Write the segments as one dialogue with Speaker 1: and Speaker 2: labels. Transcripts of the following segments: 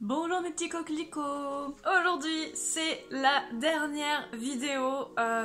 Speaker 1: Bonjour mes petits coquelicots. Aujourd'hui c'est la dernière vidéo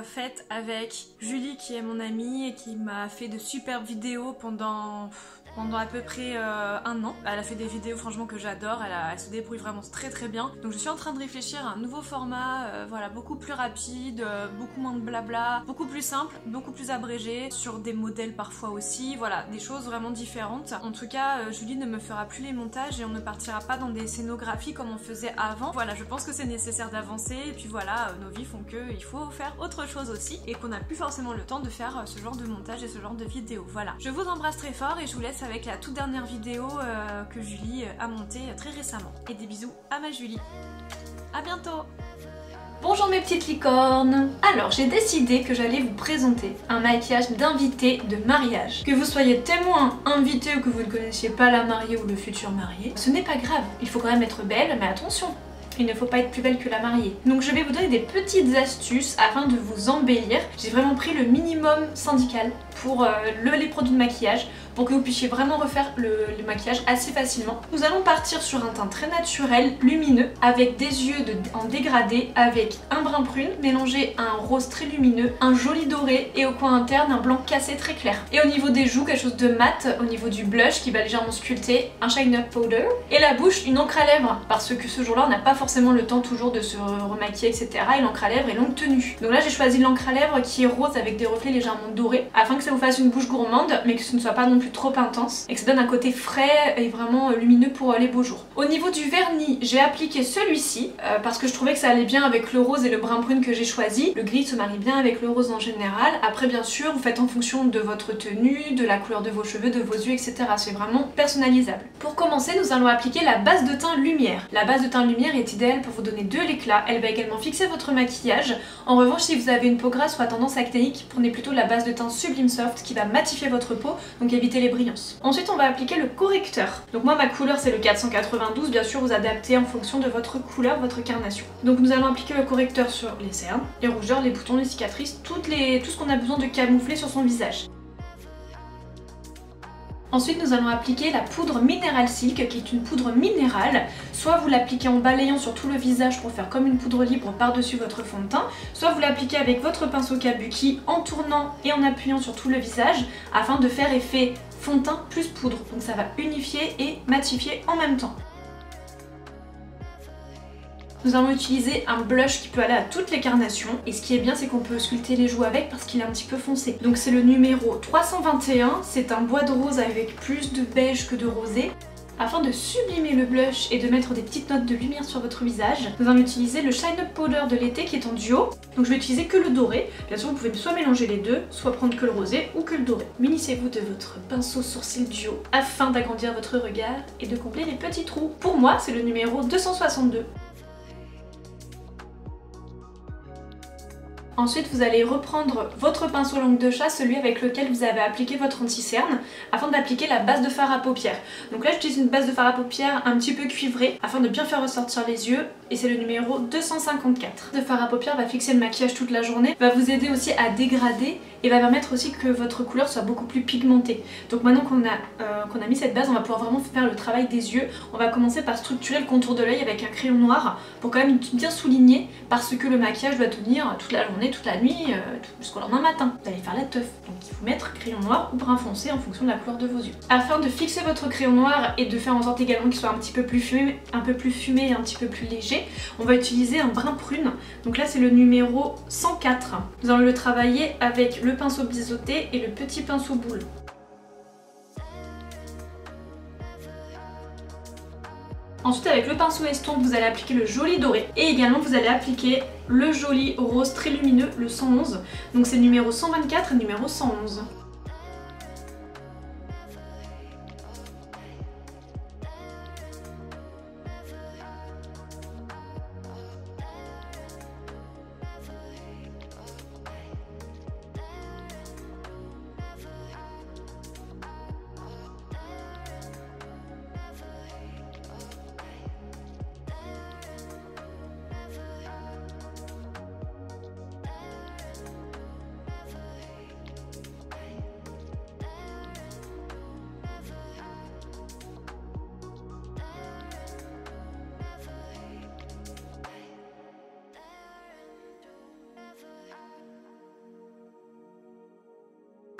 Speaker 1: faite avec Julie qui est mon amie et qui m'a fait de superbes vidéos pendant à peu près un an. Elle a fait des vidéos franchement que j'adore, elle se débrouille vraiment très très bien. Donc je suis en train de réfléchir à un nouveau format, voilà, beaucoup plus rapide, beaucoup moins de blabla, beaucoup plus simple, beaucoup plus abrégé, sur des modèles parfois aussi, voilà, des choses vraiment différentes. En tout cas, Julie ne me fera plus les montages et on ne partira pas dans des scénographies comme on faisait avant. Voilà, je pense que c'est nécessaire d'avancer et puis voilà, nos vies font qu'il faut faire autre chose aussi et qu'on n'a plus forcément le temps de faire ce genre de montage et ce genre de vidéos. Voilà, je vous embrasse très fort et je vous laisse avec la toute dernière vidéo que Julie a montée très récemment. Et des bisous à ma Julie. À bientôt. Bonjour mes petites licornes. Alors j'ai décidé que j'allais vous présenter un maquillage d'invité de mariage. Que vous soyez témoin, invité ou que vous ne connaissiez pas la mariée ou le futur marié, ce n'est pas grave, il faut quand même être belle, mais attention, il ne faut pas être plus belle que la mariée. Donc je vais vous donner des petites astuces afin de vous embellir. J'ai vraiment pris le minimum syndical pour les produits de maquillage pour que vous puissiez vraiment refaire le maquillage assez facilement. Nous allons partir sur un teint très naturel, lumineux, avec des yeux en dégradé, avec un brun prune mélangé à un rose très lumineux, un joli doré et au coin interne un blanc cassé très clair. Et au niveau des joues, quelque chose de mat, au niveau du blush qui va légèrement sculpter, un shine up powder. Et la bouche, une encre à lèvres, parce que ce jour-là on n'a pas forcément le temps toujours de se remaquiller, etc. Et l'encre à lèvres est longue tenue. Donc là j'ai choisi l'encre à lèvres qui est rose avec des reflets légèrement dorés, afin que ça vous fasse une bouche gourmande, mais que ce ne soit pas non plus trop intense et que ça donne un côté frais et vraiment lumineux pour les beaux jours. Au niveau du vernis, j'ai appliqué celui-ci parce que je trouvais que ça allait bien avec le rose et le brun prune que j'ai choisi. Le gris se marie bien avec le rose en général. Après bien sûr vous faites en fonction de votre tenue, de la couleur de vos cheveux, de vos yeux, etc. C'est vraiment personnalisable. Pour commencer, nous allons appliquer la base de teint lumière. La base de teint lumière est idéale pour vous donner de l'éclat. Elle va également fixer votre maquillage. En revanche, si vous avez une peau grasse ou à tendance acnéique, prenez plutôt la base de teint Sublime Soft qui va matifier votre peau, donc évitez les brillants. Ensuite on va appliquer le correcteur. Donc moi ma couleur c'est le 492, bien sûr vous adaptez en fonction de votre couleur, votre carnation. Donc nous allons appliquer le correcteur sur les cernes, les rougeurs, les boutons, les cicatrices, tout ce qu'on a besoin de camoufler sur son visage. Ensuite nous allons appliquer la poudre Mineral Silk qui est une poudre minérale. Soit vous l'appliquez en balayant sur tout le visage pour faire comme une poudre libre par-dessus votre fond de teint, soit vous l'appliquez avec votre pinceau kabuki en tournant et en appuyant sur tout le visage afin de faire effet fond de teint plus poudre. Donc ça va unifier et matifier en même temps. Nous allons utiliser un blush qui peut aller à toutes les carnations et ce qui est bien c'est qu'on peut sculpter les joues avec parce qu'il est un petit peu foncé. Donc c'est le numéro 321, c'est un bois de rose avec plus de beige que de rosé. Afin de sublimer le blush et de mettre des petites notes de lumière sur votre visage, nous allons utiliser le Shine Up Powder de l'été qui est en duo. Donc je vais utiliser que le doré. Bien sûr vous pouvez soit mélanger les deux, soit prendre que le rosé ou que le doré. Munissez-vous de votre pinceau sourcil duo afin d'agrandir votre regard et de combler les petits trous. Pour moi c'est le numéro 262. Ensuite vous allez reprendre votre pinceau langue de chat, celui avec lequel vous avez appliqué votre anti-cerne, afin d'appliquer la base de fard à paupières. Donc là j'utilise une base de fard à paupières un petit peu cuivrée, afin de bien faire ressortir les yeux, et c'est le numéro 254. Le fard à paupières va fixer le maquillage toute la journée, va vous aider aussi à dégrader, et va permettre aussi que votre couleur soit beaucoup plus pigmentée. Donc maintenant qu'on a mis cette base, on va pouvoir vraiment faire le travail des yeux. On va commencer par structurer le contour de l'œil avec un crayon noir, pour quand même bien souligner, parce que le maquillage doit tenir toute la journée, toute la nuit, jusqu'au lendemain matin. Vous allez faire la teuf, donc il faut mettre crayon noir ou brun foncé en fonction de la couleur de vos yeux. Afin de fixer votre crayon noir et de faire en sorte également qu'il soit un petit peu plus fumé et un petit peu plus léger, on va utiliser un brun prune. Donc là c'est le numéro 104. Nous allons le travailler avec le pinceau biseauté et le petit pinceau boule. Ensuite avec le pinceau estompe vous allez appliquer le joli doré et également vous allez appliquer le joli rose très lumineux, le 111. Donc c'est le numéro 124 et le numéro 111.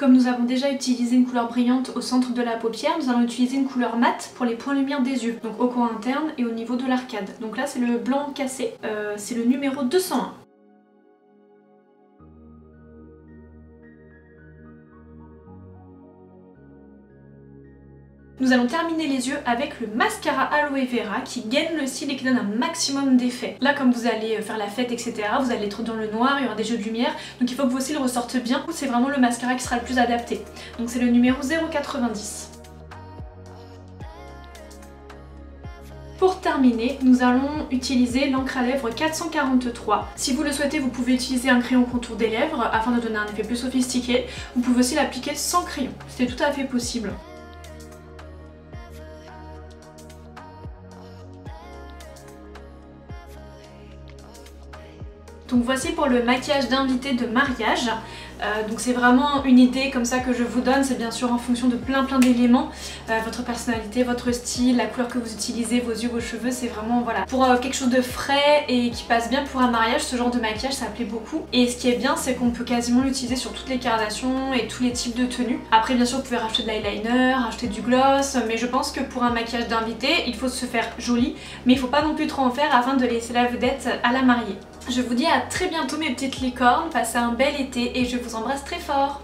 Speaker 1: Comme nous avons déjà utilisé une couleur brillante au centre de la paupière, nous allons utiliser une couleur mate pour les points lumière des yeux, donc au coin interne et au niveau de l'arcade. Donc là c'est le blanc cassé, c'est le numéro 201. Nous allons terminer les yeux avec le mascara Aloe Vera qui gaine le cil et qui donne un maximum d'effet. Là comme vous allez faire la fête etc, vous allez être dans le noir, il y aura des jeux de lumière, donc il faut que vos cils ressortent bien. C'est vraiment le mascara qui sera le plus adapté. Donc c'est le numéro 0,90. Pour terminer, nous allons utiliser l'encre à lèvres 443. Si vous le souhaitez, vous pouvez utiliser un crayon contour des lèvres afin de donner un effet plus sophistiqué. Vous pouvez aussi l'appliquer sans crayon, c'est tout à fait possible. Donc voici pour le maquillage d'invité de mariage. Donc c'est vraiment une idée comme ça que je vous donne, c'est bien sûr en fonction de plein d'éléments, votre personnalité, votre style, la couleur que vous utilisez, vos yeux, vos cheveux, c'est vraiment voilà. Pour quelque chose de frais et qui passe bien pour un mariage, ce genre de maquillage ça plaît beaucoup. Et ce qui est bien c'est qu'on peut quasiment l'utiliser sur toutes les carnations et tous les types de tenues. Après bien sûr vous pouvez racheter de l'eyeliner, racheter du gloss, mais je pense que pour un maquillage d'invité il faut se faire joli, mais il faut pas non plus trop en faire afin de laisser la vedette à la mariée. Je vous dis à très bientôt mes petites licornes, passez un bel été et je vous embrasse très fort.